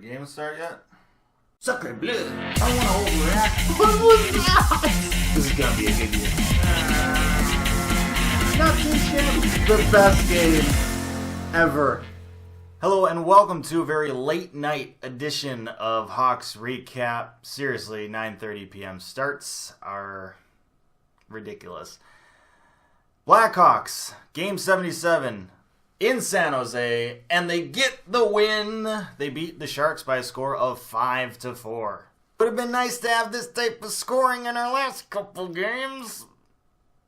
Did the game start yet? Sacre bleu. I don't want to overreact. What was that? This is going to be a good game. Not this game. The best game ever. Hello and welcome to a very late night edition of Hawks Recap. Seriously, 9:30 p.m. starts are ridiculous. Blackhawks, Game 77 in San Jose, and they get the win. They beat the Sharks by a score of 5-4. Would have been nice to have this type of scoring in our last couple games.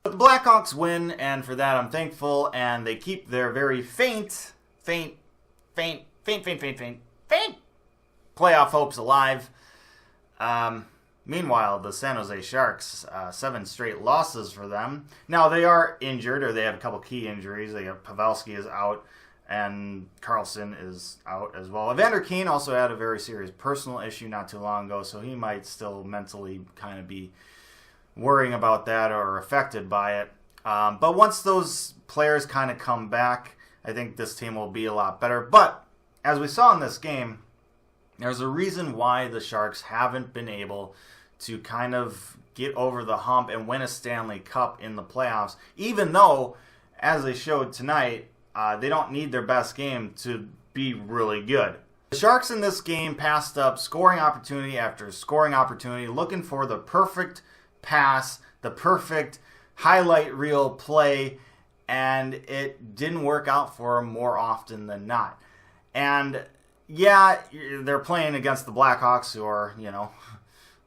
But the Blackhawks win, and for that I'm thankful, and they keep their very faint playoff hopes alive. Meanwhile, the San Jose Sharks, 7 straight losses for them. Now, they are injured, or they have a couple key injuries. They have Pavelski is out, and Carlson is out as well. Evander Kane also had a very serious personal issue not too long ago, so he might still mentally kind of be worrying about that or affected by it. But once those players kind of come back, I think this team will be a lot better. But as we saw in this game, there's a reason why the Sharks haven't been able to kind of get over the hump and win a Stanley Cup in the playoffs, even though, as they showed tonight, they don't need their best game to be really good. The Sharks in this game passed up scoring opportunity after scoring opportunity, looking for the perfect pass, the perfect highlight reel play, and it didn't work out for them more often than not. And yeah, they're playing against the Blackhawks, who are,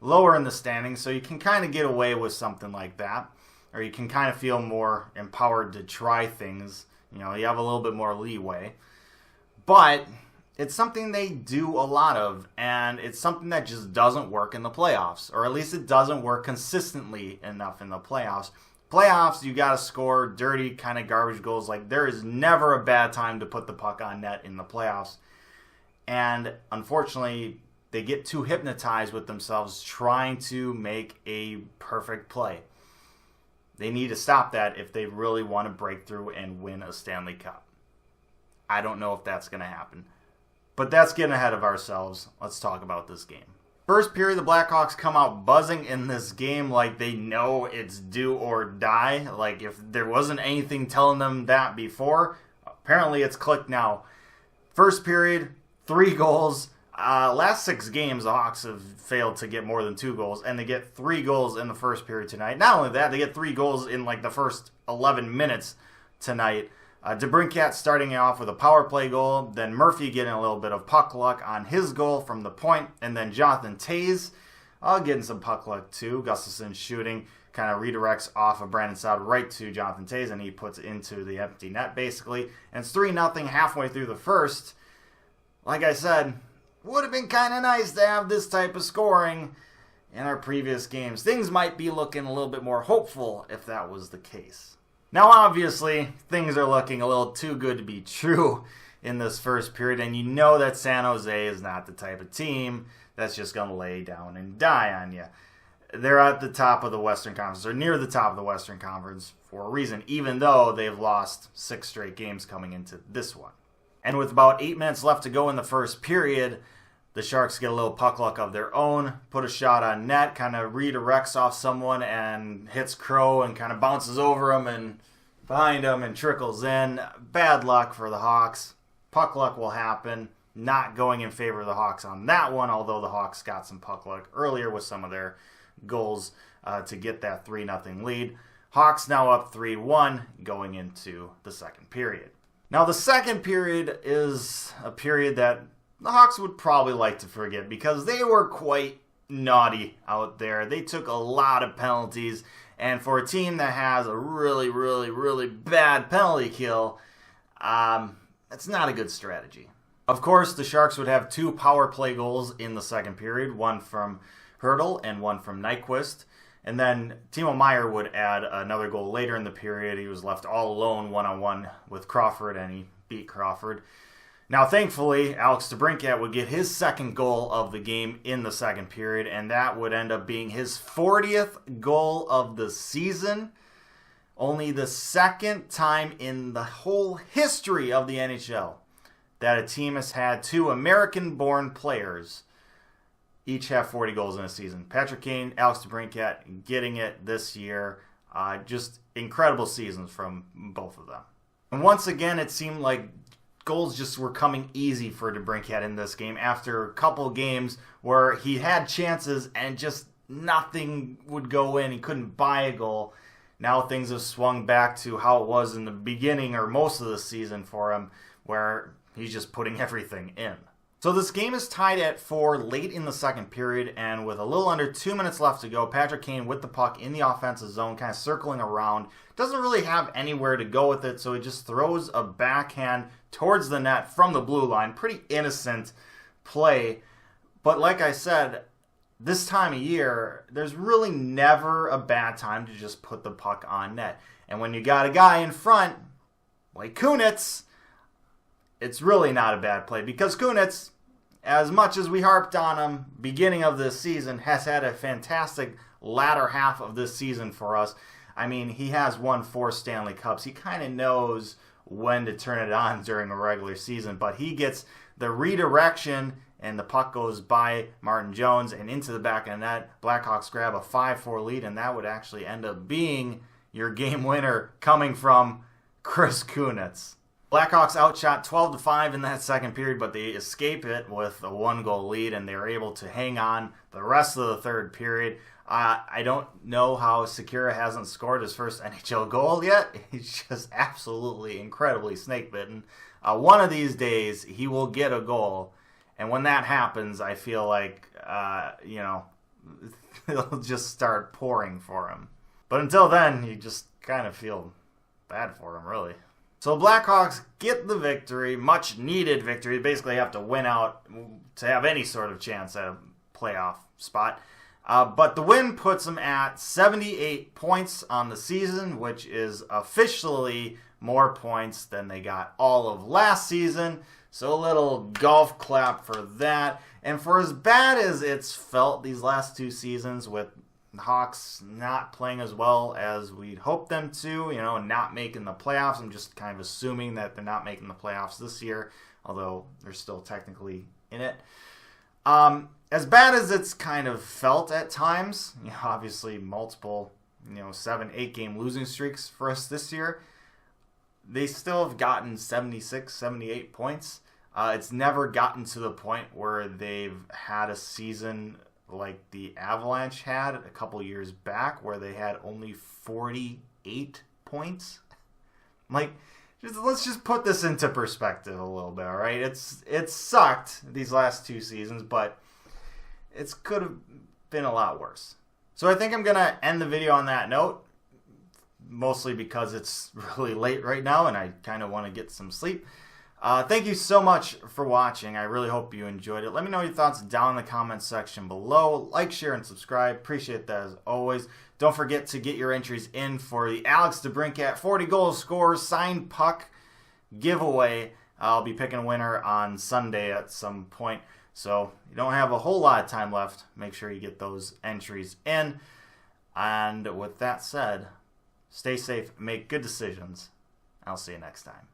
lower in the standings, so you can kind of get away with something like that, or you can kind of feel more empowered to try things. You have a little bit more leeway. But it's something they do a lot of, and it's something that just doesn't work in the playoffs, or at least it doesn't work consistently enough in the playoffs. Playoffs, you got to score dirty kind of garbage goals. Like, there is never a bad time to put the puck on net in the playoffs. And unfortunately, they get too hypnotized with themselves trying to make a perfect play. They need to stop that if they really want to break through and win a Stanley Cup. I don't know if that's going to happen. But that's getting ahead of ourselves. Let's talk about this game. First period, the Blackhawks come out buzzing in this game like they know it's do or die. Like, if there wasn't anything telling them that before, apparently it's clicked now. First period, 3 goals. Last 6 games, the Hawks have failed to get more than 2 goals, and they get 3 goals in the first period tonight. Not only that, they get 3 goals in the first 11 minutes tonight. Jakubczak starting off with a power play goal, then Murphy getting a little bit of puck luck on his goal from the point, and then Jonathan Toews getting some puck luck too. Gustafsson shooting, kind of redirects off of Brandon Saad right to Jonathan Toews, and he puts it into the empty net basically. And it's 3-0 halfway through the first. Like I said, would have been kind of nice to have this type of scoring in our previous games. Things might be looking a little bit more hopeful if that was the case. Now, obviously, things are looking a little too good to be true in this first period, and you know that San Jose is not the type of team that's just going to lay down and die on you. They're at the top of the Western Conference, or near the top of the Western Conference for a reason, even though they've lost 6 straight games coming into this one. And with about 8 minutes left to go in the first period, the Sharks get a little puck luck of their own, put a shot on net, kind of redirects off someone and hits Crow and kind of bounces over him and behind him and trickles in. Bad luck for the Hawks. Puck luck will happen. Not going in favor of the Hawks on that one, although the Hawks got some puck luck earlier with some of their goals to get that 3-0 lead. Hawks now up 3-1 going into the second period. Now, the second period is a period that the Hawks would probably like to forget because they were quite naughty out there. They took a lot of penalties, and for a team that has a really, really, really bad penalty kill, that's not a good strategy. Of course, the Sharks would have 2 power play goals in the second period, one from Hertl and one from Nyquist. And then Timo Meier would add another goal later in the period. He was left all alone one-on-one with Crawford, and he beat Crawford. Now, thankfully, Alex Jakubczak would get his second goal of the game in the second period, and that would end up being his 40th goal of the season. Only the second time in the whole history of the NHL that a team has had 2 American-born players each have 40 goals in a season. Patrick Kane, Alex DeBrincat getting it this year. Just incredible seasons from both of them. And once again, it seemed like goals just were coming easy for DeBrincat in this game after a couple games where he had chances and just nothing would go in. He couldn't buy a goal. Now things have swung back to how it was in the beginning or most of the season for him, where he's just putting everything in. So this game is tied at 4 late in the second period, and with a little under 2 minutes left to go, Patrick Kane with the puck in the offensive zone, kind of circling around. Doesn't really have anywhere to go with it, so he just throws a backhand towards the net from the blue line. Pretty innocent play. But like I said, this time of year, there's really never a bad time to just put the puck on net. And when you got a guy in front, like Kunitz, it's really not a bad play, because Kunitz, as much as we harped on him beginning of this season, has had a fantastic latter half of this season for us. I mean, he has won 4 Stanley Cups. He kind of knows when to turn it on during a regular season, but he gets the redirection and the puck goes by Martin Jones and into the back of the net. Blackhawks grab a 5-4 lead, and that would actually end up being your game winner coming from Chris Kunitz. Blackhawks outshot 12-5 in that second period, but they escape it with a 1-goal lead, and they were able to hang on the rest of the third period. I don't know how Sekera hasn't scored his first NHL goal yet. He's just absolutely incredibly snake-bitten. One of these days, he will get a goal, and when that happens, I feel like, it'll just start pouring for him. But until then, you just kind of feel bad for him, really. So Blackhawks get the victory, much needed victory. They basically have to win out to have any sort of chance at a playoff spot. But the win puts them at 78 points on the season, which is officially more points than they got all of last season. So a little golf clap for that. And for as bad as it's felt these last 2 seasons with the Hawks not playing as well as we'd hoped them to, not making the playoffs. I'm just kind of assuming that they're not making the playoffs this year, although they're still technically in it. As bad as it's kind of felt at times, obviously multiple, 7-8 game losing streaks for us this year, they still have gotten 76, 78 points. It's never gotten to the point where they've had a season like the Avalanche had a couple years back, where they had only 48 points. Let's just put this into perspective a little bit, all right? It's sucked these last 2 seasons, but it could have been a lot worse. So I think I'm going to end the video on that note, mostly because it's really late right now and I kind of want to get some sleep. Thank you so much for watching. I really hope you enjoyed it. Let me know your thoughts down in the comments section below. Like, share, and subscribe. Appreciate that as always. Don't forget to get your entries in for the Alex DeBrincat 40 goal scorers signed puck giveaway. I'll be picking a winner on Sunday at some point, so you don't have a whole lot of time left. Make sure you get those entries in. And with that said, stay safe, make good decisions. I'll see you next time.